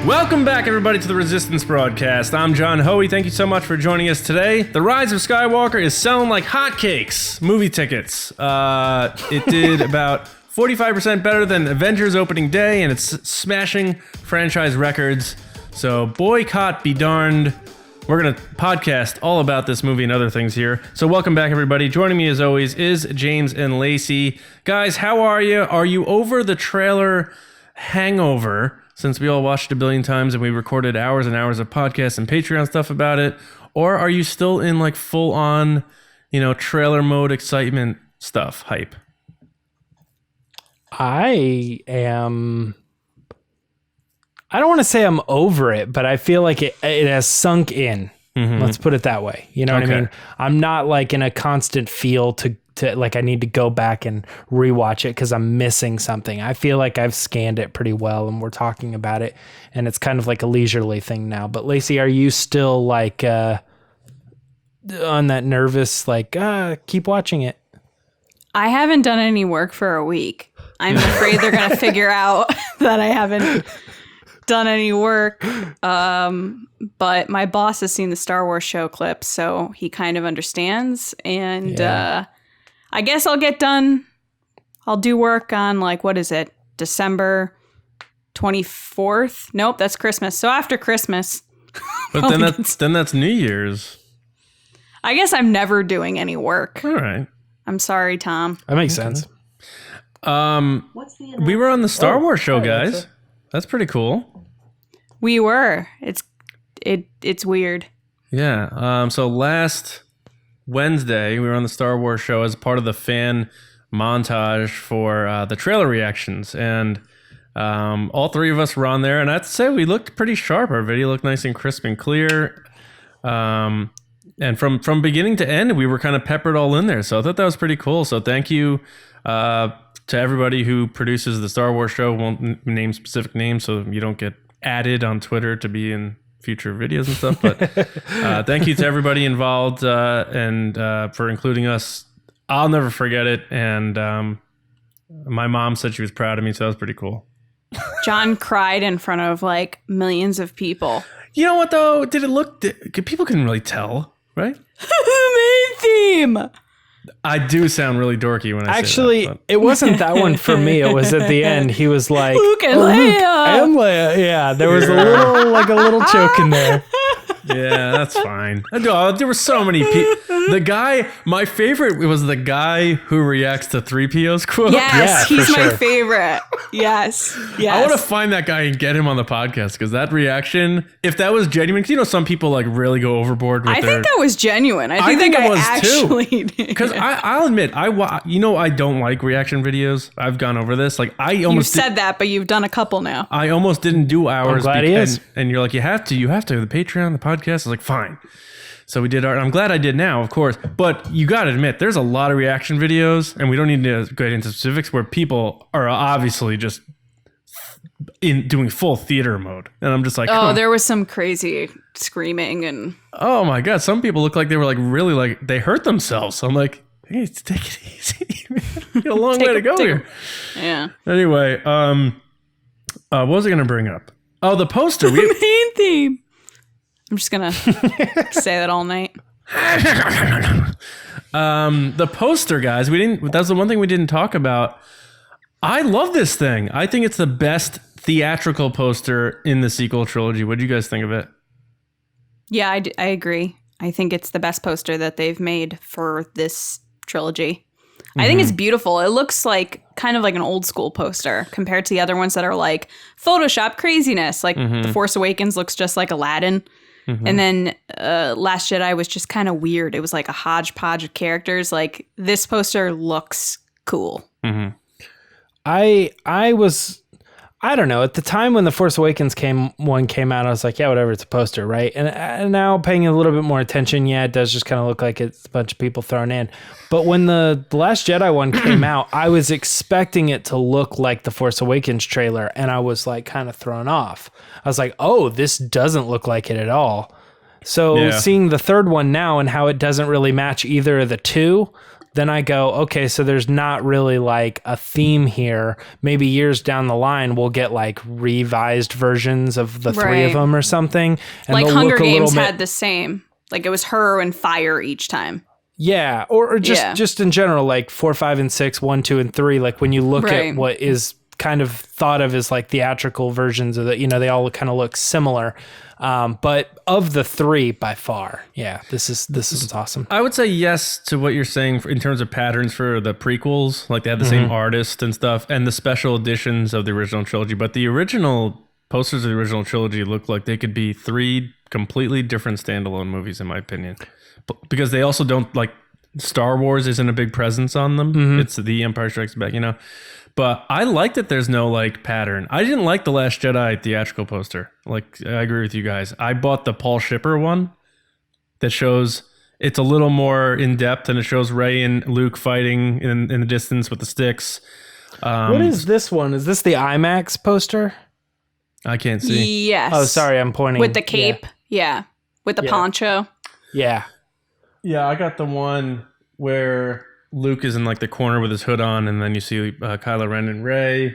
Welcome back, everybody, to the Resistance Broadcast. I'm John Hoey. Thank you so much for joining us today. The Rise of Skywalker is selling like hotcakes. Movie tickets. It did about 45% better than Avengers opening day, and it's smashing franchise records. So boycott be darned. We're going to podcast all about this movie and other things here. So welcome back, everybody. Joining me, as always, is James and Lacey. Guys, how are you? Are you over the trailer Hangover? Since we all watched it a billion times and we recorded hours and hours of podcasts and Patreon stuff about it? Or are you still in like full on, trailer mode excitement stuff, hype? I don't want to say I'm over it, but I feel like it has sunk in. Mm-hmm. Let's put it that way. You know what I mean? I'm not like in a constant feel to like I need to go back and rewatch it because I'm missing something. I feel like I've scanned it pretty well and we're talking about it and it's kind of like a leisurely thing now. But Lacey, are you still like on that nervous, like, keep watching it? I haven't done any work for a week. I'm afraid they're going to figure out that I haven't done any work. But my boss has seen the Star Wars show clips, so he kind of understands. And I guess I'll get done. I'll do work on what is it? December 24th? Nope, that's Christmas. So after Christmas. But then that's New Year's. I guess I'm never doing any work. All right. I'm sorry, Tom. That makes sense. We were on the Star Wars show, guys. That's pretty cool. We were. It's weird. Yeah. So last Wednesday, we were on the Star Wars show as part of the fan montage for the trailer reactions. And all three of us were on there. And I'd say we looked pretty sharp. Our video looked nice and crisp and clear. And from beginning to end, we were kind of peppered all in there. So I thought that was pretty cool. So thank you to everybody who produces the Star Wars show. Won't name specific names so you don't get added on Twitter to be in future videos and stuff. But thank you to everybody involved and for including us. I'll never forget it. And my mom said she was proud of me, so that was pretty cool. John cried in front of millions of people. You know what, though? Did it look... people couldn't really tell, right? The main theme! I do sound really dorky when I Actually, say that. it wasn't that one for me. It was at the end. He was like... Luke and Leia! Luke and Leia. Yeah, there was a little joke in there. Yeah, that's fine. There were so many people. My favorite was the guy who reacts to 3PO's quote. Yes, he's my favorite. Yes. I want to find that guy and get him on the podcast because that reaction, if that was genuine, because some people really go overboard with I think that was genuine. I think it was actually too. Because I'll admit, I don't like reaction videos. I've gone over this. You've said that, but you've done a couple now. I almost didn't do hours. I'm glad he is. And you're like, you have to. The Patreon, the podcast. I was like, fine. So we did I'm glad I did now, of course. But you got to admit, there's a lot of reaction videos, and we don't need to get into specifics, where people are obviously just doing full theater mode. And I'm just like, there was some crazy screaming and... Oh my God. Some people look like they were really they hurt themselves. So I'm like, hey, take it easy. You got a long way to go here. Yeah. Anyway, what was I going to bring up? Oh, the poster. The main theme. I'm just going to say that all night. The poster, guys, that's the one thing we didn't talk about. I love this thing. I think it's the best theatrical poster in the sequel trilogy. What do you guys think of it? Yeah, I agree. I think it's the best poster that they've made for this trilogy. Mm-hmm. I think it's beautiful. It looks kind of like an old school poster compared to the other ones that are Photoshop craziness. The Force Awakens looks just like Aladdin. Mm-hmm. And then Last Jedi was just kind of weird. It was like a hodgepodge of characters. This poster looks cool. Mm-hmm. I don't know. At the time when The Force Awakens came out, I was like, yeah, whatever, it's a poster, right? And now paying a little bit more attention, yeah, it does just kind of look like it's a bunch of people thrown in. But when the Last Jedi one came out, I was expecting it to look like the Force Awakens trailer, and I was kind of thrown off. I was like, oh, this doesn't look like it at all. So seeing the third one now and how it doesn't really match either of the two, then I go, okay, so there's not really like a theme here. Maybe years down the line, we'll get like revised versions of the three of them or something. And like Hunger Games had the same. Like it was her and fire each time. Yeah, or just in general, like 4, 5, and 6, 1, 2, and 3. Like when you look at what is kind of thought of as like theatrical versions of the, they all kind of look similar. But of the three, by far, this is awesome. I would say yes to what you're saying in terms of patterns for the prequels. Like they had the same artist and stuff, and the special editions of the original trilogy. But the original posters of the original trilogy look like they could be 3 completely different standalone movies, in my opinion. Because they also don't, like, Star Wars isn't a big presence on them. It's The Empire Strikes Back, But I like that there's no, like, pattern. I didn't like The Last Jedi theatrical poster. Like, I agree with you guys. I bought the Paul Shipper one that shows it's a little more in-depth, and it shows Rey and Luke fighting in the distance with the sticks. What is this one? Is this the IMAX poster? I can't see. Yes. Oh, sorry, I'm pointing. With the cape. Yeah. With the poncho. Yeah. Yeah, I got the one where Luke is in like the corner with his hood on, and then you see Kylo Ren and Rey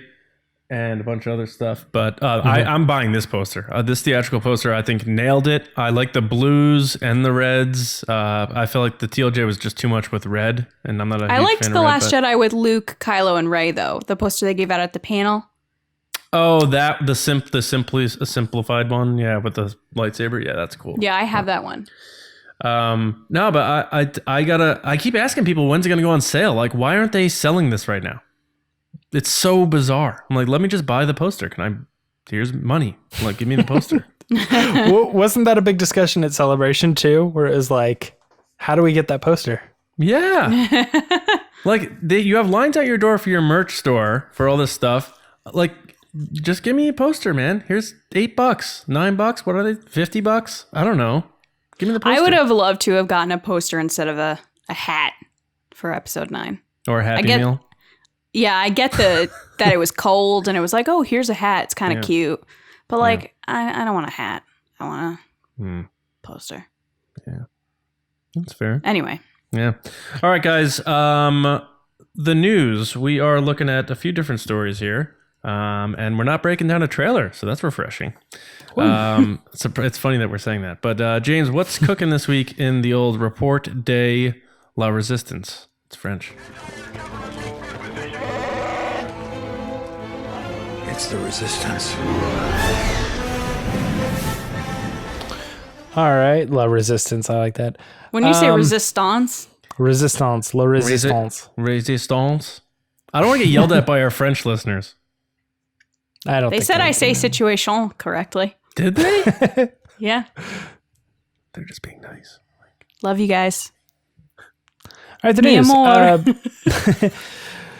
and a bunch of other stuff. But I'm buying this poster. This theatrical poster, I think, nailed it. I like the blues and the reds. I feel like the TLJ was just too much with red, and I'm not a huge I liked fan The of red, Last Jedi with Luke, Kylo, and Rey, though. The poster they gave out at the panel. Oh, the simplified one, with the lightsaber. Yeah, that's cool. Yeah, I have that one. No, but I keep asking people, when's it gonna go on sale? Like, why aren't they selling this right now? It's so bizarre. I'm like, let me just buy the poster. Here's money. Like, give me the poster. Wasn't that a big discussion at Celebration too, where it was like, how do we get that poster? Yeah. Like, you have lines out your door for your merch store for all this stuff. Like, just give me a poster, man. Here's $8, $9. What are they? $50? I don't know. Give me the poster. I would have loved to have gotten a poster instead of a hat for episode 9. Or a Happy Meal. Yeah, I get that it was cold and it was like, oh, here's a hat. It's kind of cute. But like, I don't want a hat. I want a poster. Yeah. That's fair. Anyway. Yeah. All right, guys. The news. We are looking at a few different stories here. And we're not breaking down a trailer, so that's refreshing. It's funny that we're saying that. But James, what's cooking this week in the old Report de la Resistance? It's French. It's the Resistance. All right, La Resistance. I like that. When you say resistance. Resistance, La Resistance. Resistance. I don't want to get yelled at by our French listeners. I don't. They said I say situation correctly. Did they? Yeah. They're just being nice. Love you guys. All right, the news.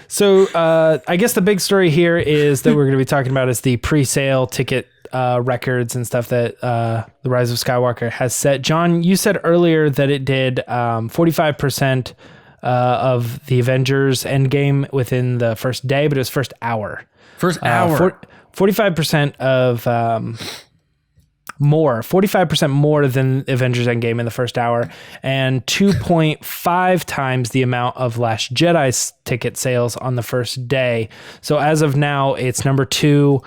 So I guess the big story here is that we're going to be talking about is the pre-sale ticket records and stuff that the Rise of Skywalker has set. John, you said earlier that it did 45% of the Avengers Endgame within the first day, but it was first hour. First hour. 45% of 45% more than Avengers Endgame in the first hour, and 2.5 times the amount of Last Jedi's ticket sales on the first day. So as of now, it's number 2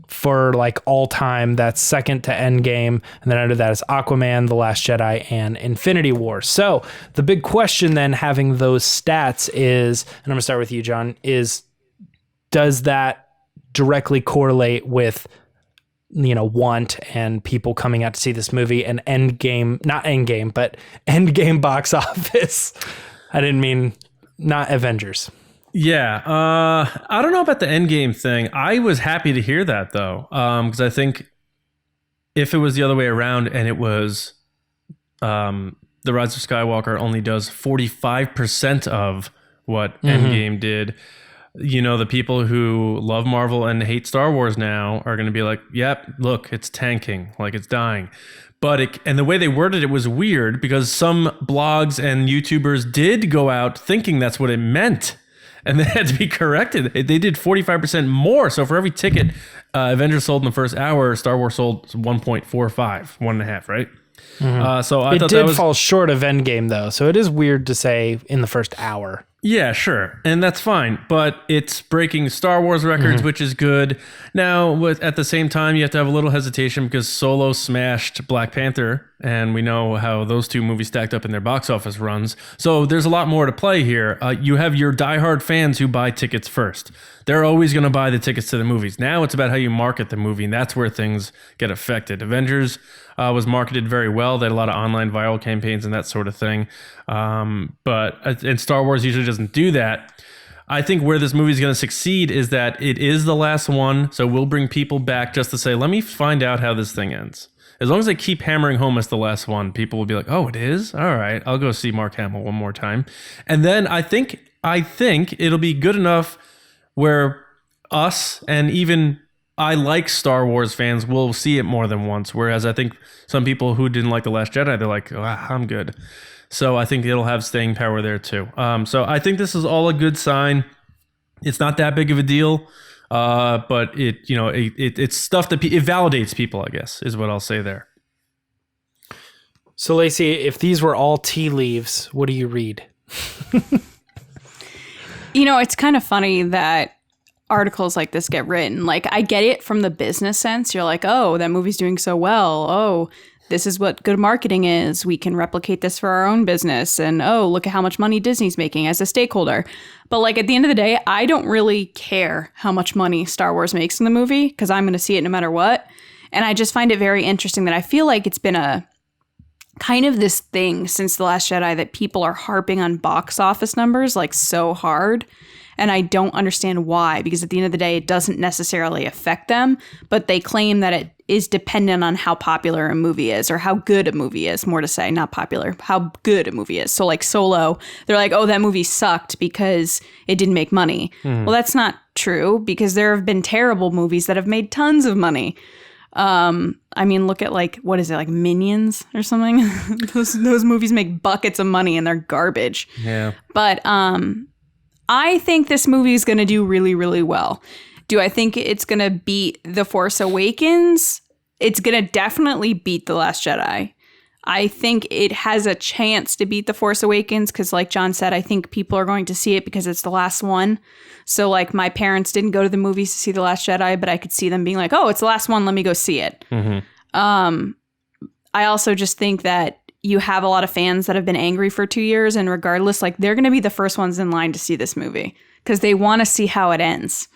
for like all time. That's second to Endgame, and then under that is Aquaman, The Last Jedi, and Infinity War. So the big question then, having those stats is, and I'm gonna start with you, John, is does that directly correlate with, want and people coming out to see this movie and not Endgame box office? I didn't mean not Avengers. Yeah. I don't know about the Endgame thing. I was happy to hear that though. Because I think if it was the other way around and it was The Rise of Skywalker only does 45% of what Endgame did, the people who love Marvel and hate Star Wars now are going to be like, yep, look, it's tanking, like it's dying. But and the way they worded it was weird because some blogs and YouTubers did go out thinking that's what it meant. and they had to be corrected. They did 45% more. So for every ticket Avengers sold in the first hour, Star Wars sold 1.45, 1.5, right? So I thought that was fall short of Endgame though, so it is weird to say in the first hour. Yeah, sure. And that's fine. But it's breaking Star Wars records, which is good. Now, at the same time, you have to have a little hesitation because Solo smashed Black Panther. And we know how those two movies stacked up in their box office runs. So there's a lot more to play here. You have your diehard fans who buy tickets first. They're always going to buy the tickets to the movies. Now it's about how you market the movie, and that's where things get affected. Avengers was marketed very well. They had a lot of online viral campaigns and that sort of thing. And Star Wars usually doesn't do that. I think where this movie is going to succeed is that it is the last one, so we'll bring people back just to say, let me find out how this thing ends. As long as they keep hammering home it's the last one, people will be like, oh, it is? All right, I'll go see Mark Hamill one more time. And then I think it'll be good enough where us and even I like Star Wars fans will see it more than once, whereas I think some people who didn't like The Last Jedi, they're like, oh, I'm good. So I think it'll have staying power there too. So I think this is all a good sign. It's not that big of a deal, but it's stuff that it validates people, I guess, is what I'll say there. So Lacey, if these were all tea leaves, what do you read? It's kind of funny that articles like this get written. Like, I get it from the business sense. You're like, oh, that movie's doing so well. Oh, this is what good marketing is. We can replicate this for our own business. And oh, look at how much money Disney's making as a stakeholder. But like at the end of the day, I don't really care how much money Star Wars makes in the movie because I'm going to see it no matter what. And I just find it very interesting that I feel like it's been a kind of this thing since The Last Jedi that people are harping on box office numbers like so hard. And I don't understand why, because at the end of the day, it doesn't necessarily affect them, but they claim that it is dependent on how popular a movie is or how good a movie is, more to say, not popular, how good a movie is. So like Solo, they're like, oh, that movie sucked because it didn't make money. Well, that's not true because there have been terrible movies that have made tons of money. I mean, look at like, what is it, like Minions or something? those movies make buckets of money and they're garbage. Yeah. But I think this movie is going to do really, really well. Do I think it's going to beat The Force Awakens? It's going to definitely beat The Last Jedi. I think it has a chance to beat The Force Awakens because, like John said, I think people are going to see it because it's the last one. So, like, my parents didn't go to the movies to see The Last Jedi, but I could see them being like, oh, it's the last one. Let me go see it. I also just think that you have a lot of fans that have been angry for 2 years, and regardless, like, they're going to be the first ones in line to see this movie because they want to see how it ends.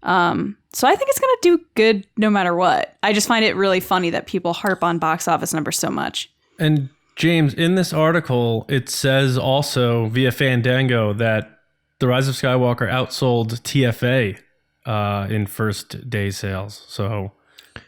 So I think it's going to do good no matter what. I just find it really funny that people harp on box office numbers so much. And James, in this article, it says also via Fandango that The Rise of Skywalker outsold TFA in first day sales. So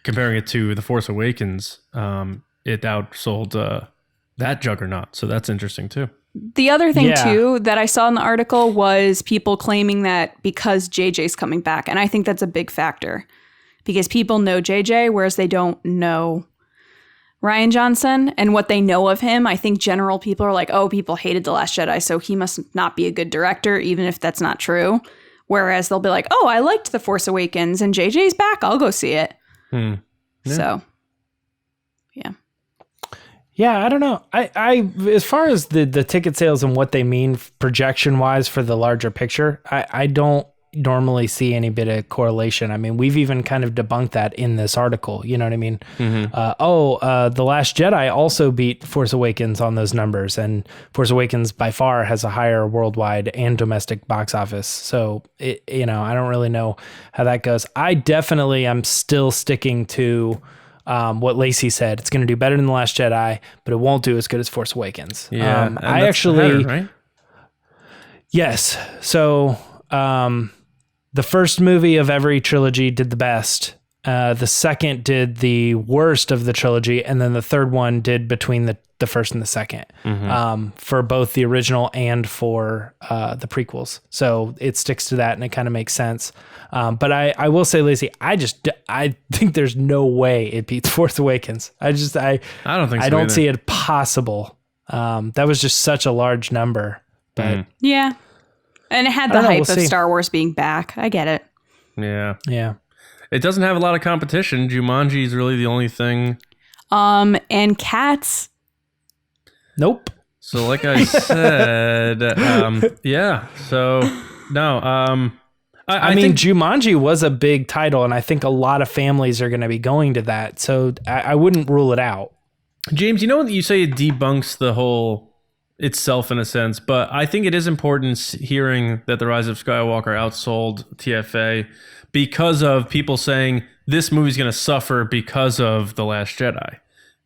comparing it to The Force Awakens, it outsold that juggernaut. So that's interesting too. The other thing too that I saw in the article was people claiming that because JJ's coming back. And I think that's a big factor because people know JJ, whereas they don't know Rian Johnson and what they know of him. I think general people are like, oh, people hated The Last Jedi, so he must not be a good director, even if that's not true. Whereas they'll be like, oh, I liked The Force Awakens and JJ's back. I'll go see it. Yeah. So, yeah. Yeah, I don't know. I as far as the ticket sales and what they mean projection wise for the larger picture, I don't normally see any bit of correlation. I mean, we've even kind of debunked that in this article. You know what I mean? The Last Jedi also beat Force Awakens on those numbers, and Force Awakens by far has a higher worldwide and domestic box office. So I don't really know how that goes. I definitely am still sticking to what Lacey said. It's going to do better than The Last Jedi, but it won't do as good as Force Awakens. Yeah, I actually, right? Yes. So the first movie of every trilogy did the best. The second did the worst of the trilogy, and then the third one did between the first and the second, for both the original and for the prequels. So it sticks to that, and it kind of makes sense. But I will say, Lacey, I think there's no way it beats Force Awakens. I don't think so. I don't see it possible. That was just such a large number. But yeah. And it had the I don't know, hype we'll of see. Star Wars being back. I get it. Yeah. Yeah. It doesn't have a lot of competition. Jumanji is really the only thing. And Cats. Nope. So like I said, yeah. So no, I mean, think Jumanji was a big title, and I think a lot of families are going to be going to that. So I wouldn't rule it out. James, you know what you say it debunks the whole itself in a sense, but I think it is important hearing that The Rise of Skywalker outsold TFA because of people saying this movie's going to suffer because of The Last Jedi.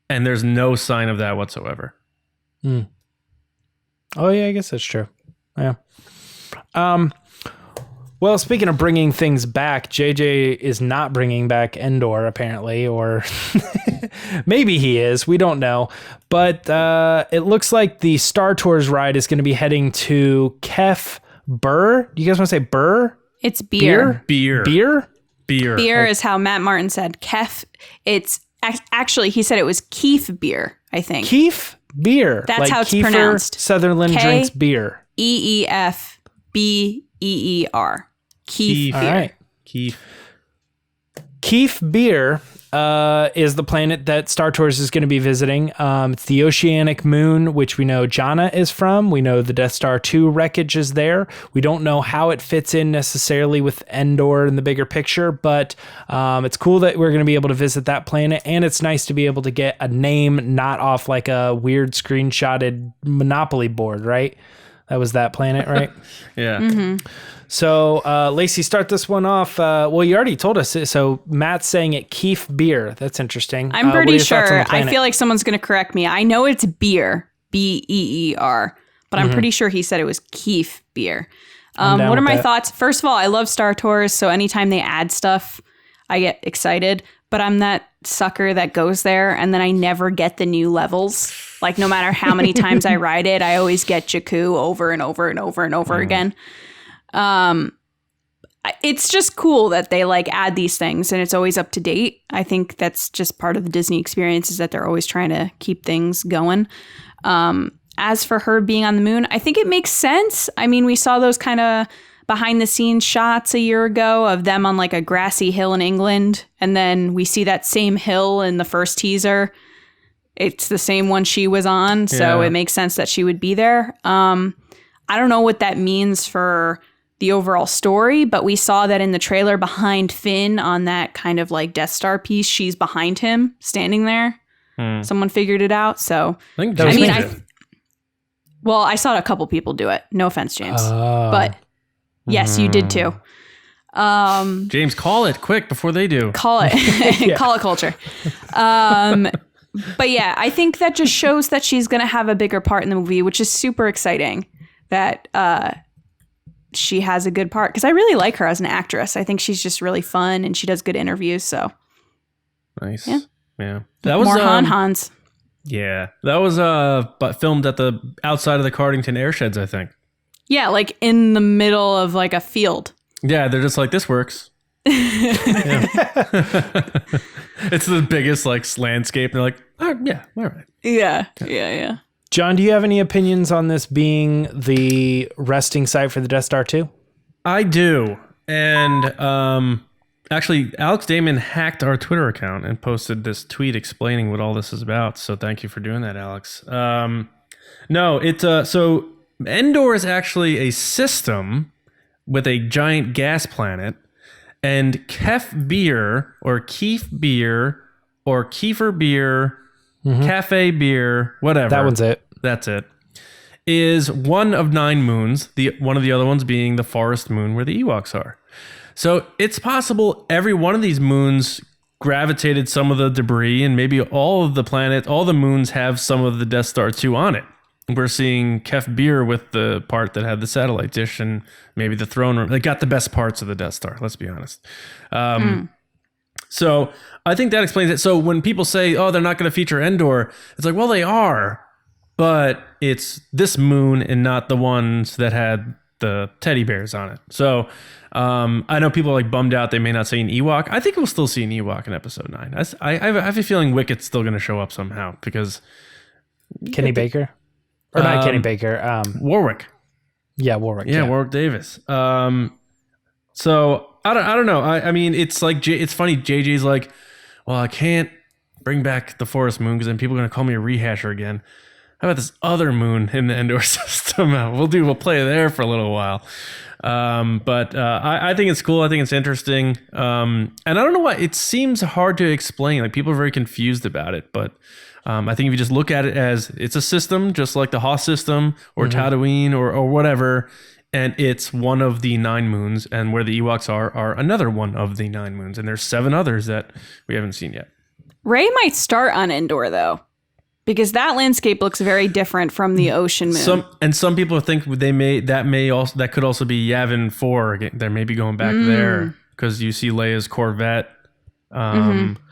And there's no sign of that whatsoever. Oh, yeah, I guess that's true. Yeah. Well, speaking of bringing things back, JJ is not bringing back Endor, apparently, or maybe he is. We don't know. But it looks like the Star Tours ride is going to be heading to Kef Bir. Do you guys want to say Bir? It's beer. Beer. Beer is how Matt Martin said. Kef. It's actually, he said it was Kef Bir, I think. Kef Bir. That's like how it's Kiefer pronounced. Sutherland drinks beer. EEFBEER. Kef All Bir. right. Kef Bir is the planet that Star Tours is going to be visiting. It's the oceanic moon, which we know Jannah is from. We know the Death Star II Wreckage is there. We don't know how it fits in necessarily with Endor in the bigger picture, but it's cool that we're going to be able to visit that planet, and it's nice to be able to get a name not off like a weird screenshotted Monopoly board, right? That was that planet, right? Yeah. Mm-hmm. So, Lacey, start this one off. Well, you already told us. So, Matt's saying it Kef Bir. That's interesting. I'm what are pretty your thoughts on sure. the I planet? feel like someone's going to correct me. I know it's beer, BEER, but I'm pretty sure he said it was Kef Bir. down What are with my that. thoughts? First of all, I love Star Tours, so anytime they add stuff, I get excited. But I'm that sucker that goes there and then I never get the new levels. Like no matter how many times I ride it, I always get Jakku over and over and over and over again. It's just cool that they like add these things and it's always up to date. I think that's just part of the Disney experience is that they're always trying to keep things going. As for her being on the moon, I think it makes sense. I mean, we saw those kind of behind the scenes shots a year ago of them on like a grassy hill in England. And then we see that same hill in the first teaser. It's the same one she was on. So it makes sense that she would be there. I don't know what that means for the overall story, but we saw that in the trailer behind Finn on that kind of like Death Star piece, she's behind him standing there. Someone figured it out. So I think That was James me. did. well, I saw a couple people do it. No offense, James. Oh. But yes, you did too. James, call it quick before they do. Call it call it culture. But yeah, I think that just shows that she's going to have a bigger part in the movie, which is super exciting that she has a good part because I really like her as an actress. I think she's just really fun and she does good interviews. So Nice. Yeah. That was more Hans. Yeah, that was but filmed at the outside of the Cardington Airsheds, I think. Yeah, like in the middle of like a field. Yeah, they're just like, this works. It's the biggest like landscape. And they're like, oh, yeah, all right. Yeah. John, do you have any opinions on this being the resting site for the Death Star 2? I do. And actually, Alex Damon hacked our Twitter account and posted this tweet explaining what all this is about. So thank you for doing that, Alex. No, it's so Endor is actually a system with a giant gas planet, and Kef Bir or Kef Bir or Kiefer Beer, Cafe Beer, whatever. That one's it. That's it. Is one of 9 moons. One of the other ones being the forest moon where the Ewoks are. So it's possible every one of these moons gravitated some of the debris, and maybe all of the planets, all the moons have some of the Death Star 2 on it. We're seeing Kef Bir with the part that had the satellite dish and maybe the throne room. They got the best parts of the Death Star, let's be honest. So I think that explains it. So when people say, oh, they're not going to feature Endor, it's like, well, they are, but it's this moon and not the ones that had the teddy bears on it. So I know people are like bummed out they may not see an Ewok. I think we'll still see an Ewok in episode 9. I have a feeling Wicket's still going to show up somehow because Kenny Baker? Or not Kenny Baker. Warwick. Yeah, Warwick. Yeah, Warwick Davis. So I don't know. I mean, it's like it's funny. JJ's like, well, I can't bring back the Forest Moon because then people are gonna call me a rehasher again. How about this other moon in the Endor system? We'll play there for a little while. But I think it's cool. I think it's interesting. And I don't know why it seems hard to explain. Like people are very confused about it. But I think if you just look at it as it's a system, just like the Hoth system or Tatooine or whatever, and it's one of the 9 moons, and where the Ewoks are another one of the 9 moons, and there's 7 others that we haven't seen yet. Rey might start on Endor though, because that landscape looks very different from the ocean moon. Some people think that could also be Yavin 4 again. They're maybe going back there because you see Leia's Corvette.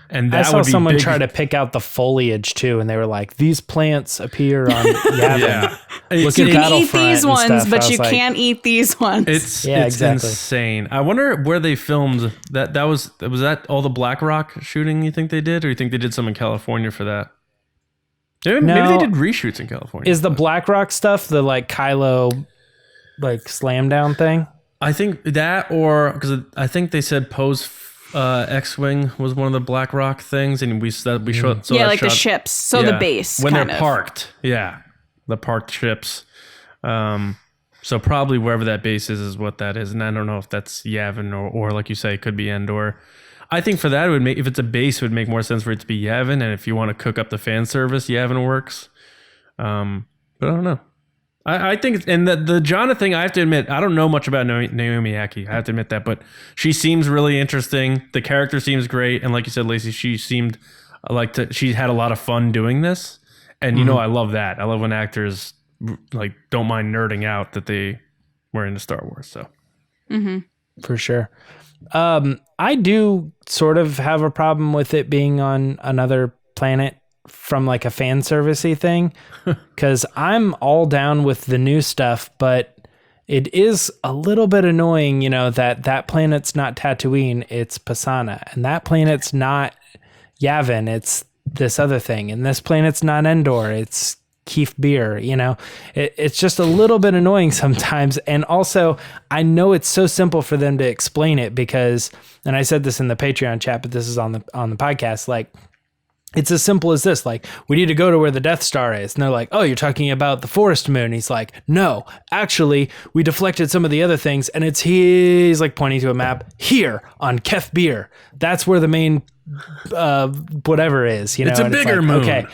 And that I saw would be someone big. try to pick out the foliage too, and they were like, "These plants appear on Yavin." Yeah. Look You at can eat Battlefront these and ones, stuff. I but was you like, can't eat these ones. It's exactly. insane. I wonder where they filmed that. Was that all the Black Rock shooting you think they did, or you think they did some in California for that? Maybe they did reshoots in California. Is the Black Rock stuff the like Kylo like slam down thing? I think that, or because I think they said Poe's X-wing was one of the Black Rock things, and we showed the ships. So the base when kind they're of parked. Yeah, the parked ships. So probably wherever that base is what that is, and I don't know if that's Yavin or like you say, it could be Endor. I think for that it would make, if it's a base, it would make more sense for it to be Yavin, and if you want to cook up the fan service, Yavin works. But I don't know. I think, and the Jannah thing, I have to admit, I don't know much about Naomi Ackie. I have to admit that, but she seems really interesting. The character seems great, and like you said, Lacey, she seemed she had a lot of fun doing this, and I love that. I love when actors like don't mind nerding out that they were into Star Wars. So, for sure. I do sort of have a problem with it being on another planet from like a fan servicey thing, because I'm all down with the new stuff, but it is a little bit annoying, that planet's not Tatooine, it's Pasana, and that planet's not Yavin, it's this other thing, and this planet's not Endor, it's Kef Bir. It's just a little bit annoying sometimes. And also, I know it's so simple for them to explain it because, and I said this in the Patreon chat, but this is on the podcast, like, it's as simple as this. Like, we need to go to where the Death Star is. And they're like, oh, you're talking about the Forest Moon. He's like, no, actually, we deflected some of the other things. And he's like pointing to a map here on Kef Bir. That's where the main whatever is. It's a bigger moon. Okay.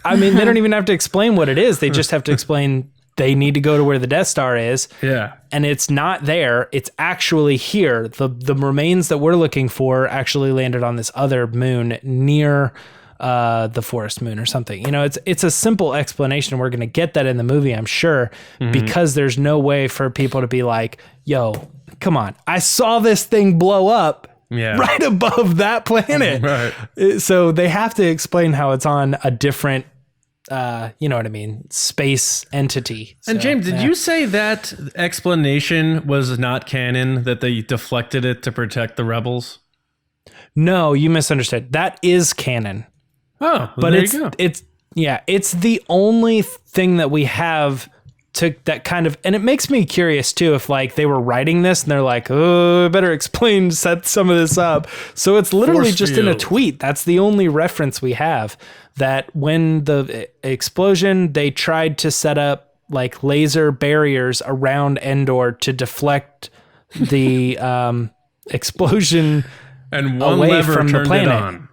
I mean, they don't even have to explain what it is. They just have to explain they need to go to where the Death Star is. Yeah. And it's not there. It's actually here. The remains that we're looking for actually landed on this other moon near the Forest Moon or something. It's a simple explanation. We're going to get that in the movie, I'm sure, because there's no way for people to be like, yo, come on. I saw this thing blow up right above that planet. Right. So they have to explain how it's on a different you know what I mean, space entity. And so, James, did you say that explanation was not canon, that they deflected it to protect the rebels? No, you misunderstood. That is canon. Oh, well, but there it's you go. it's the only thing that we have to that kind of, and it makes me curious too if like they were writing this and they're like, oh, I better set some of this up. So it's literally Force just field. in a tweet. That's the only reference we have, that when the explosion, they tried to set up like laser barriers around Endor to deflect the explosion and one away lever from the turned planet. it on.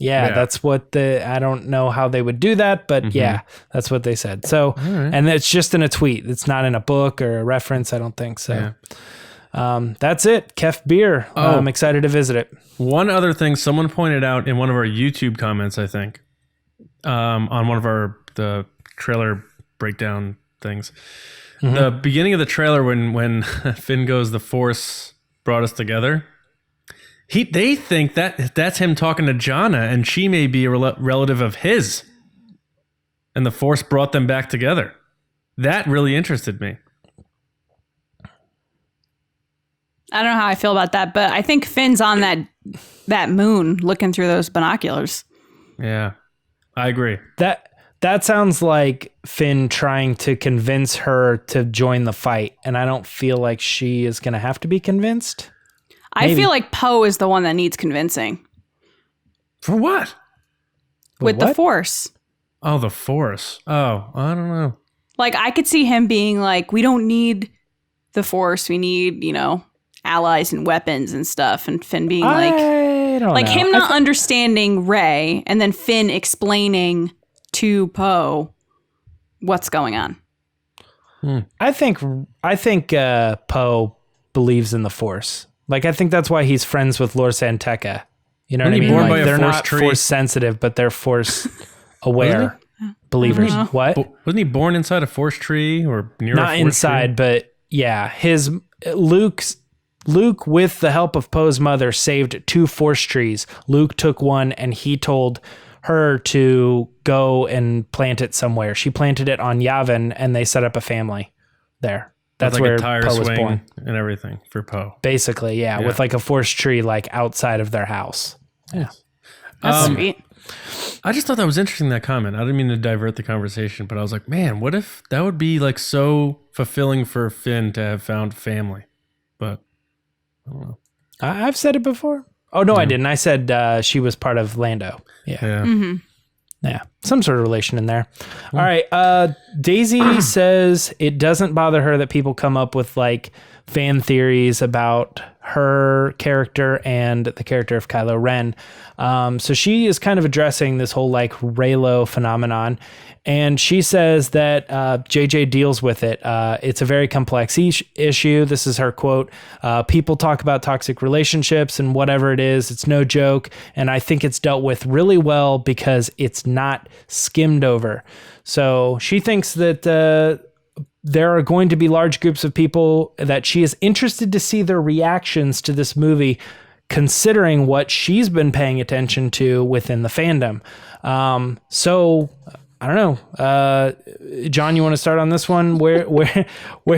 Yeah, Yeah. that's what I don't know how they would do that, but yeah, that's what they said. So, and it's just in a tweet. It's not in a book or a reference, I don't think so. That's it. Kef Bir. I'm excited to visit it. One other thing someone pointed out in one of our YouTube comments, I think, on one of the trailer breakdown things. The beginning of the trailer when Finn goes, the Force brought us together. They think that's him talking to Jannah, and she may be a relative of his. And the Force brought them back together. That really interested me. I don't know how I feel about that, but I think Finn's on that moon looking through those binoculars. Yeah, I agree. That sounds like Finn trying to convince her to join the fight, and I don't feel like she is going to have to be convinced. I feel like Poe is the one that needs convincing. For what? With what? the Force. Oh, the Force. Oh, I don't know. Like, I could see him being like, we don't need the Force. We need, allies and weapons and stuff. And Finn being like, I don't know. him not understanding Rey and then Finn explaining to Poe what's going on. I think Poe believes in the Force. Like, I think that's why he's friends with Lor Santeca. You know what I mean? Born by a they're Force not tree? Force sensitive, but they're Force aware believers. I don't know. What? Wasn't he born inside a Force tree or near a Not Force inside, but yeah, Luke with the help of Poe's mother saved 2 Force trees. Luke took one and he told her to go and plant it somewhere. She planted it on Yavin and they set up a family there. That's like where a tire Poe was swing born. and everything for Poe. Basically, yeah, with like a Force tree like outside of their house. Yeah. That's sweet. I just thought that was interesting, that comment. I didn't mean to divert the conversation, but I was like, man, what if that would be like so fulfilling for Finn to have found family? But I don't know. I've said it before. Oh, no, I didn't. I said she was part of Lando. Yeah. Yeah. Some sort of relation in there. All right. Daisy says it doesn't bother her that people come up with like fan theories about her character and the character of Kylo Ren. So she is kind of addressing this whole like Reylo phenomenon. And she says that JJ deals with it. It's a very complex issue. This is her quote. People talk about toxic relationships and whatever it is, it's no joke. And I think it's dealt with really well because it's not skimmed over. So she thinks that there are going to be large groups of people that she is interested to see their reactions to this movie, considering what she's been paying attention to within the fandom. So I don't know. John, you want to start on this one? Where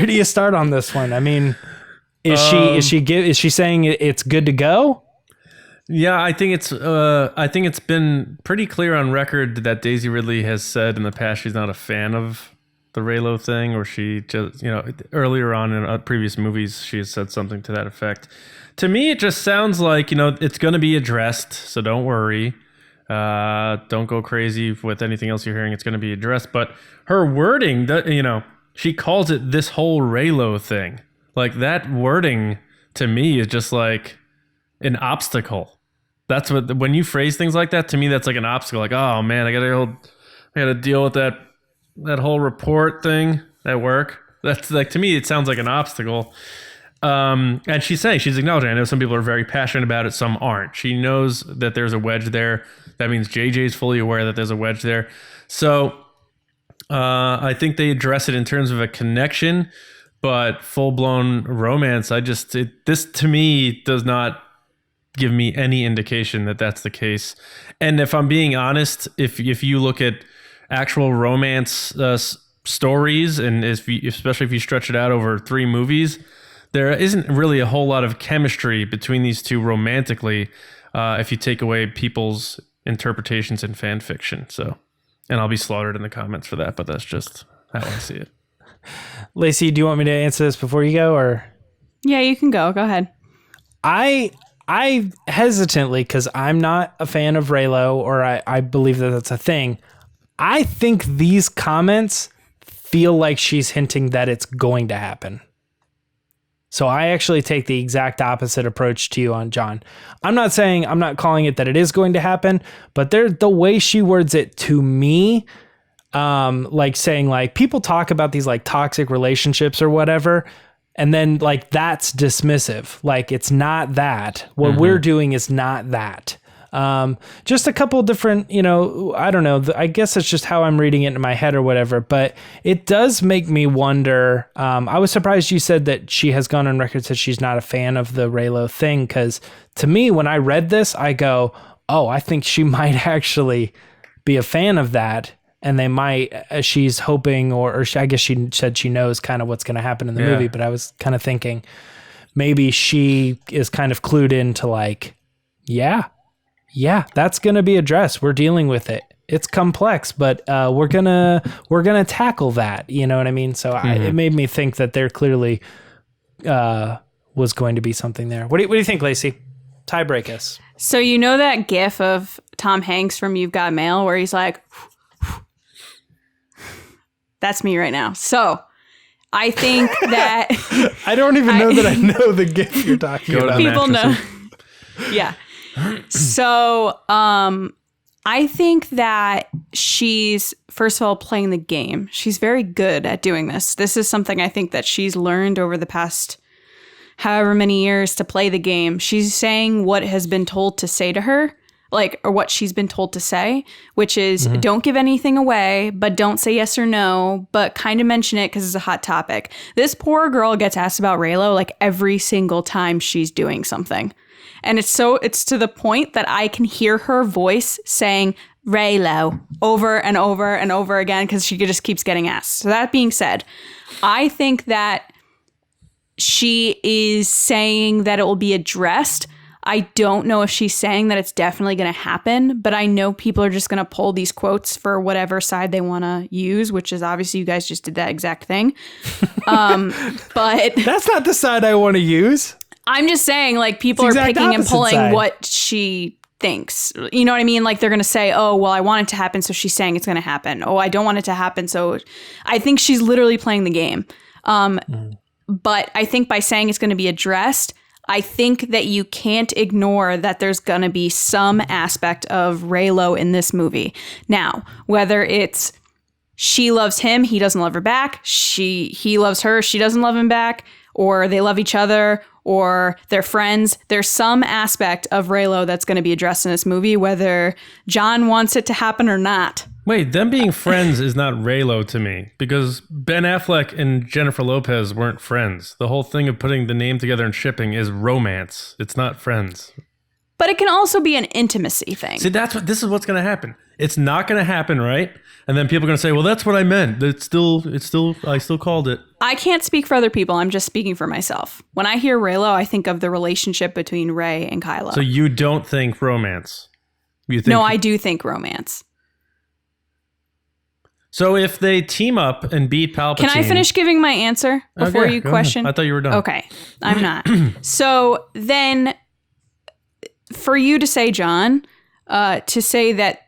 do you start on this one? I mean, is she saying it's good to go? Yeah, I think it's been pretty clear on record that Daisy Ridley has said in the past she's not a fan of the Reylo thing, or she just, earlier on in previous movies, she has said something to that effect. To me, it just sounds like, it's going to be addressed, so don't worry. Don't go crazy with anything else you're hearing. It's going to be addressed. But her wording, she calls it this whole Reylo thing. Like, that wording to me is just like an obstacle. That's what, when you phrase things like that, to me, that's like an obstacle. Like, oh man, I gotta deal with that whole report thing at work. That's like, to me, it sounds like an obstacle. And she's acknowledging, I know some people are very passionate about it, some aren't. She knows that there's a wedge there. That means JJ's fully aware that there's a wedge there. So I think they address it in terms of a connection, but full-blown romance, this to me does not give me any indication that that's the case. And if I'm being honest, if you look at actual romance stories, and especially if you stretch it out over 3 movies, there isn't really a whole lot of chemistry between these two romantically, if you take away people's interpretations in fan fiction. So, and I'll be slaughtered in the comments for that, but that's just how I see it. Lacey, do you want me to answer this before you go, or? Yeah, you can go. Go ahead. I hesitantly, because I'm not a fan of Reylo, or I believe that that's a thing. I think these comments feel like she's hinting that it's going to happen. So I actually take the exact opposite approach to you on John. I'm not calling it that it is going to happen, but the way she words it to me, like saying like people talk about these like toxic relationships or whatever, and then like that's dismissive. Like it's not that. What we're doing is not that. Just a couple different, I don't know. I guess it's just how I'm reading it in my head or whatever, but it does make me wonder. I was surprised you said that she has gone on record that she's not a fan of the Reylo thing. Cause to me, when I read this, I go, oh, I think she might actually be a fan of that. And they might, she's hoping, I guess she said she knows kind of what's going to happen in the movie, but I was kind of thinking maybe she is kind of clued into like, yeah, that's going to be addressed. We're dealing with it. it's complex, but we're gonna tackle that. You know what I mean? So it made me think that there clearly was going to be something there. What do you think, Lacey? Tie break us. So you know that gif of Tom Hanks from You've Got Mail where he's like, that's me right now. So I think that I don't even know that I know the gif you're talking about. People know. Yeah. So I think that she's, first of all, playing the game. She's very good at doing this. This is something I think that she's learned over the past however many years to play the game. She's saying what has been told to say to her, or what she's been told to say, which is don't give anything away, but don't say yes or no, but kind of mention it because it's a hot topic. This poor girl gets asked about Reylo like every single time she's doing something. And it's to the point that I can hear her voice saying Reylo over and over and over again because she just keeps getting asked. So that being said, I think that she is saying that it will be addressed. I don't know if she's saying that it's definitely going to happen, but I know people are just going to pull these quotes for whatever side they want to use, which is obviously you guys just did that exact thing. But that's not the side I want to use. I'm just saying, like, people are picking and pulling side. What she thinks. You know what I mean? Like, they're going to say, oh, well, I want it to happen, so she's saying it's going to happen. Oh, I don't want it to happen, so I think she's literally playing the game. But I think by saying it's going to be addressed, I think that you can't ignore that there's going to be some aspect of Reylo in this movie. Now, whether it's she loves him, he doesn't love her back, he loves her, she doesn't love him back, or they love each other, or they're friends, there's some aspect of Reylo that's going to be addressed in this movie, whether John wants it to happen or not. Wait, them being friends is not Reylo to me, because Ben Affleck and Jennifer Lopez weren't friends. The whole thing of putting the name together and shipping is romance. It's not friends. But it can also be an intimacy thing. See, this is what's going to happen. It's not going to happen, right? And then people are going to say, well, that's what I meant. I still called it. I can't speak for other people. I'm just speaking for myself. When I hear Reylo, I think of the relationship between Rey and Kylo. So you don't think romance? No, I do think romance. So if they team up and beat Palpatine... Can I finish giving my answer before you question? I thought you were done. Okay, I'm not. So then, for you to say, John, to say that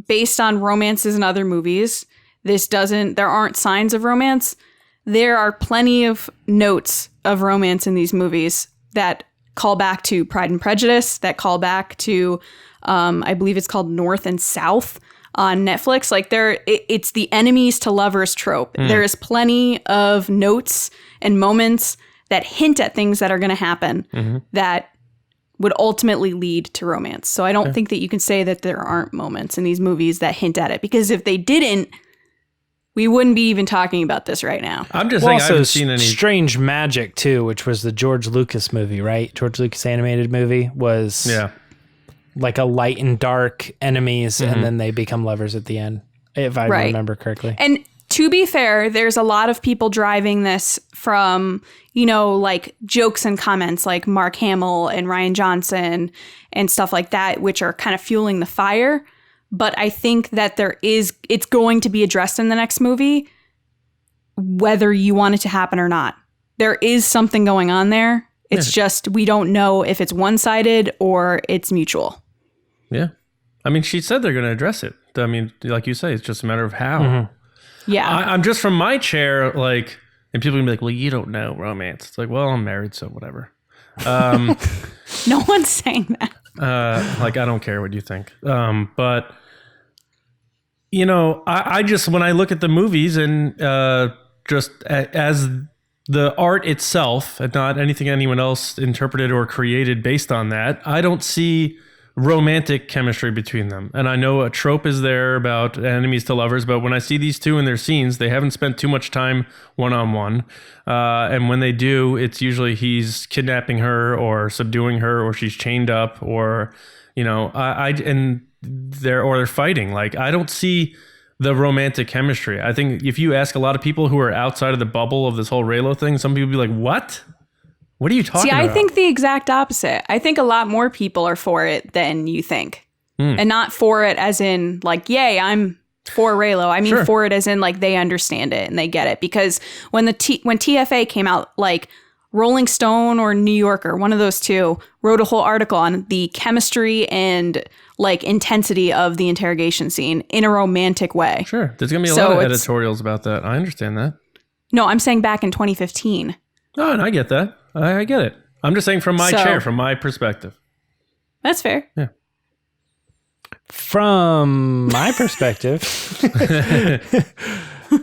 based on romances in other movies, there aren't signs of romance. There are plenty of notes of romance in these movies that call back to Pride and Prejudice, that call back to, I believe it's called North and South on Netflix. Like it's the enemies to lovers trope. There is plenty of notes and moments that hint at things that are going to happen that would ultimately lead to romance. So I don't think that you can say that there aren't moments in these movies that hint at it, because if they didn't, we wouldn't be even talking about this right now. I'm just saying I haven't seen any... Strange Magic too, which was the George Lucas movie, right? George Lucas animated movie was like a light and dark enemies, and then they become lovers at the end, if I remember correctly. And to be fair, there's a lot of people driving this from, like jokes and comments like Mark Hamill and Ryan Johnson and stuff like that, which are kind of fueling the fire. But I think that it's going to be addressed in the next movie, whether you want it to happen or not. There is something going on there. It's just, we don't know if it's one-sided or it's mutual. Yeah. I mean, she said they're going to address it. I mean, like you say, it's just a matter of how. Yeah. I'm just from my chair, like, and people can be like, well, you don't know romance. It's like, well, I'm married, so whatever. No one's saying that. Like, I don't care what you think. But, I just, when I look at the movies and just as the art itself, and not anything anyone else interpreted or created based on that, I don't see romantic chemistry between them. And I know a trope is there about enemies to lovers, but when I see these two in their scenes, they haven't spent too much time one-on-one. And when they do, it's usually he's kidnapping her or subduing her, or she's chained up, or, they're fighting. Like, I don't see the romantic chemistry. I think if you ask a lot of people who are outside of the bubble of this whole Reylo thing, some people will be like, what? What are you talking about? See, I think the exact opposite. I think a lot more people are for it than you think. And not for it as in like, yay, I'm for Reylo. I mean, for it as in like they understand it and they get it. Because when when TFA came out, like Rolling Stone or New Yorker, one of those two, wrote a whole article on the chemistry and like intensity of the interrogation scene in a romantic way. Sure. There's going to be a lot of editorials about that. I understand that. No, I'm saying back in 2015. Oh, and I get that. I get it. I'm just saying from my chair, from my perspective. That's fair. Yeah. From my perspective,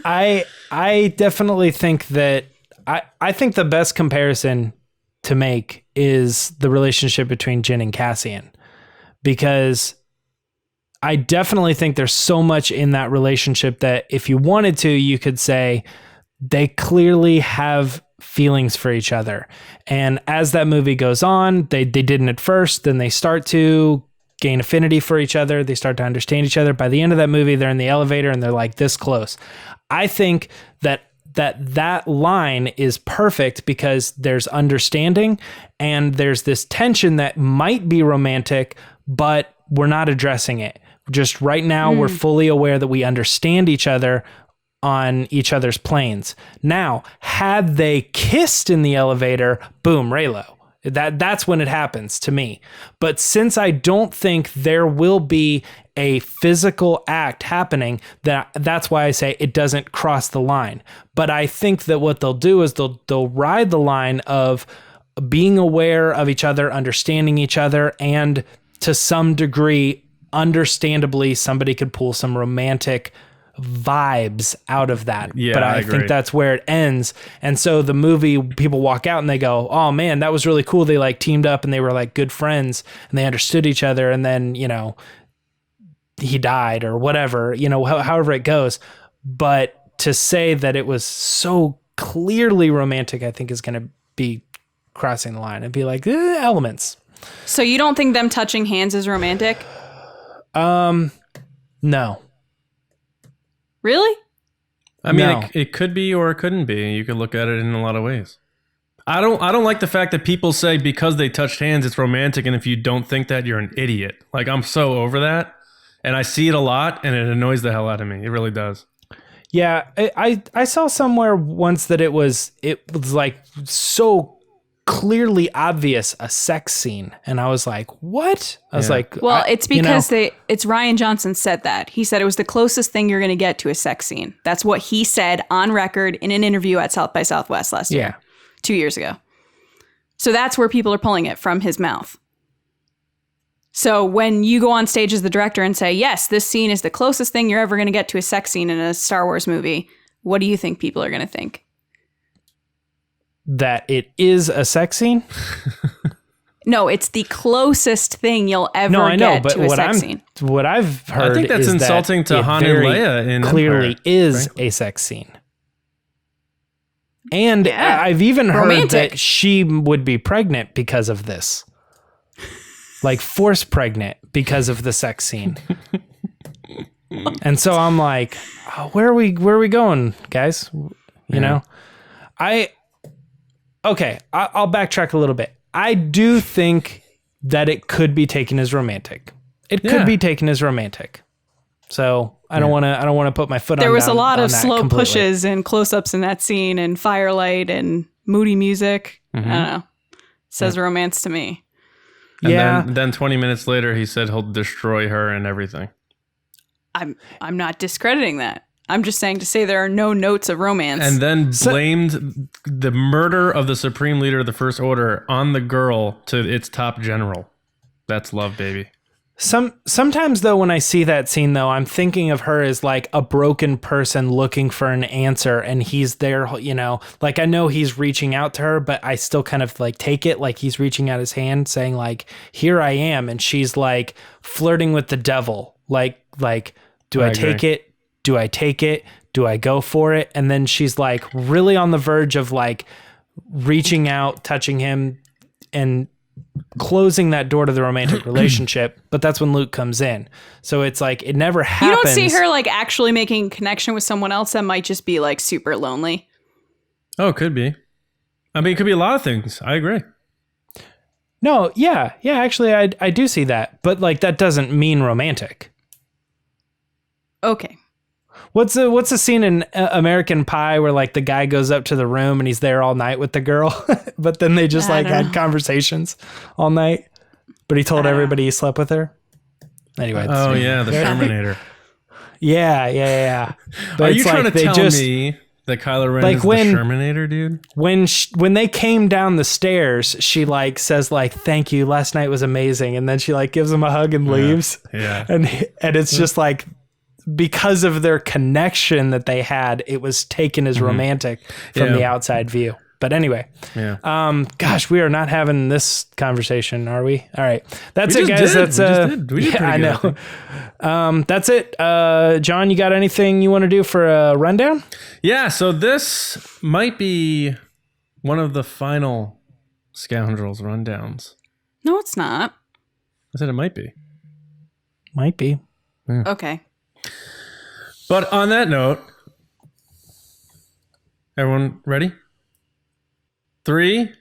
I definitely think that I think the best comparison to make is the relationship between Jin and Cassian, because I definitely think there's so much in that relationship that if you wanted to, you could say they clearly have feelings for each other. And as that movie goes on, they didn't at first, then they start to gain affinity for each other. They start to understand each other. By the end of that movie, they're in the elevator and they're like this close. I think that line is perfect because there's understanding and there's this tension that might be romantic, but we're not addressing it. Just right now, we're fully aware that we understand each other on each other's planes. Now, had they kissed in the elevator, boom, Reylo. That's when it happens to me. But since I don't think there will be a physical act happening, that's why I say it doesn't cross the line. But I think that what they'll do is they'll ride the line of being aware of each other, understanding each other, and to some degree, understandably, somebody could pull some romantic vibes out of that. Yeah, but I think that's where it ends. And so the movie, people walk out and they go, oh man, that was really cool. They like teamed up and they were like good friends and they understood each other. And then, you know, he died or whatever, you know, however it goes. But to say that it was so clearly romantic, I think is going to be crossing the line and be like elements. So you don't think them touching hands is romantic? No. Really? I mean, it could be or it couldn't be. You could look at it in a lot of ways. I don't like the fact that people say because they touched hands, it's romantic. And if you don't think that, you're an idiot. Like, I'm so over that. And I see it a lot and it annoys the hell out of me. It really does. Yeah. I saw somewhere once that it was like so clearly obvious a sex scene. And I was like, what? I was like, well, it's because it's Ryan Johnson said that. He said it was the closest thing you're going to get to a sex scene. That's what he said on record in an interview at South by Southwest last year, 2 years ago. So that's where people are pulling it from his mouth. So when you go on stage as the director and say, yes, this scene is the closest thing you're ever going to get to a sex scene in a Star Wars movie, what do you think people are going to think? That it is a sex scene? No, it's the closest thing you'll ever get to a sex scene. What I've heard, I think that's insulting to Han and Leia in clearly Empire, is a sex scene. And I've even heard that she would be pregnant because of this. Like force pregnant because of the sex scene. And so I'm like, where are we going, guys? You know? I'll backtrack a little bit. I do think that it could be taken as romantic. It could be taken as romantic. So I don't want to put my foot on. There was a lot of slow completely. pushes and close-ups in that scene and firelight and moody music. I don't know. Says romance to me. And then 20 minutes later, he said he'll destroy her and everything. I'm not discrediting that. I'm just saying to say there are no notes of romance. And then blamed the murder of the Supreme Leader of the First Order on the girl to its top general. That's love, baby. Sometimes, though, when I see that scene, though, I'm thinking of her as like a broken person looking for an answer. And he's there, you know, like I know he's reaching out to her, but I still kind of like take it like he's reaching out his hand saying like, here I am. And she's like flirting with the devil. Like, do I take it? Do I take it? Do I go for it? And then she's like really on the verge of like reaching out, touching him and closing that door to the romantic relationship. But that's when Luke comes in. So it's like, it never happens. You don't see her like actually making connection with someone else that might just be like super lonely. Oh, it could be. I mean, it could be a lot of things. I agree. No, yeah. Actually, I do see that. But like, that doesn't mean romantic. Okay. What's the scene in American Pie where like the guy goes up to the room and he's there all night with the girl, but then they just like had conversations all night, but he told everybody he slept with her. Anyway. Oh yeah, the Terminator. Yeah. But are you trying to tell me that Kylo Ren is the Terminator, dude? When they came down the stairs, she like says like, "Thank you, last night was amazing," and then she like gives him a hug and leaves. Yeah. And it's just like, because of their connection that they had, it was taken as romantic from the outside view. But anyway, gosh, we are not having this conversation, are we? All right, that's it, guys. We did I know. That's it. John, you got anything you want to do for a rundown? Yeah. So this might be one of the final Scoundrels rundowns. No, it's not. I said it might be. Might be. Yeah. Okay. But on that note, everyone ready? 3,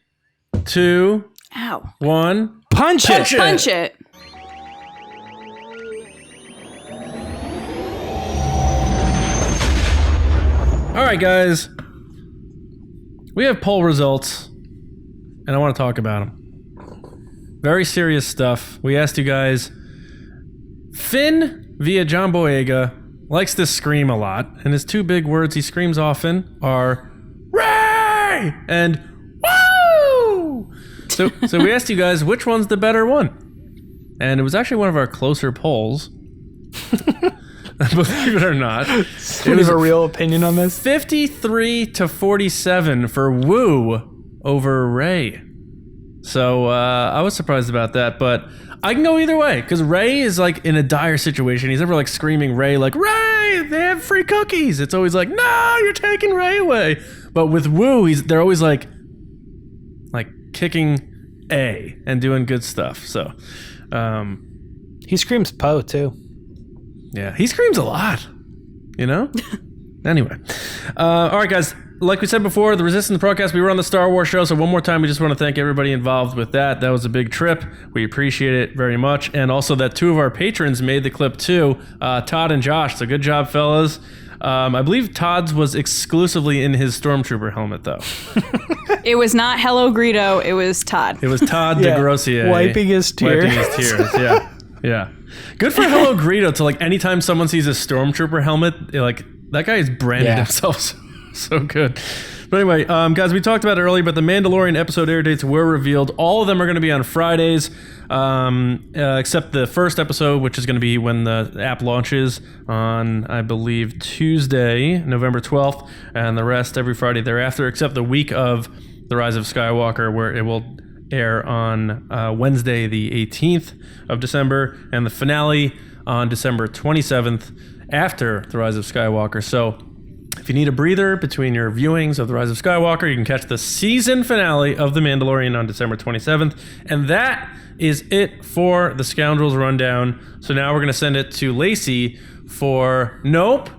2, Ow. 1. Punch it! Punch it. All right, guys. We have poll results, and I want to talk about them. Very serious stuff. We asked you guys. Finn, via John Boyega, likes to scream a lot, and his two big words he screams often are Rey and Woo! So we asked you guys which one's the better one, and it was actually one of our closer polls. Believe it or not, it was a real opinion on this. 53-47 for Woo over Rey. So I was surprised about that, but I can go either way because Rey is like in a dire situation. He's never like screaming Rey like, Rey, they have free cookies. It's always like, no, you're taking Rey away. But with Woo, they're always like kicking A and doing good stuff. So he screams Poe too. Yeah, he screams a lot, you know? Anyway. All right, guys. Like we said before, the Resistance broadcast, we were on the Star Wars show, so one more time, we just want to thank everybody involved with that. That was a big trip. We appreciate it very much. And also that two of our patrons made the clip too, Todd and Josh. So good job, fellas. I believe Todd's was exclusively in his Stormtrooper helmet, though. It was not Hello Greedo, it was Todd. It was Todd de Grossier. Wiping his tears. Yeah. Good for Hello Greedo to like anytime someone sees a Stormtrooper helmet, like that guy has branded himself so good. But anyway, guys, we talked about it earlier, but the Mandalorian episode air dates were revealed. All of them are going to be on Fridays, except the first episode, which is going to be when the app launches on, I believe, Tuesday, November 12th, and the rest every Friday thereafter, except the week of the Rise of Skywalker, where it will air on Wednesday, the 18th of December, and the finale on December 27th after the Rise of Skywalker. So if you need a breather between your viewings of The Rise of Skywalker, you can catch the season finale of The Mandalorian on December 27th. And that is it for the Scoundrels rundown. So now we're going to send it to Lacey for not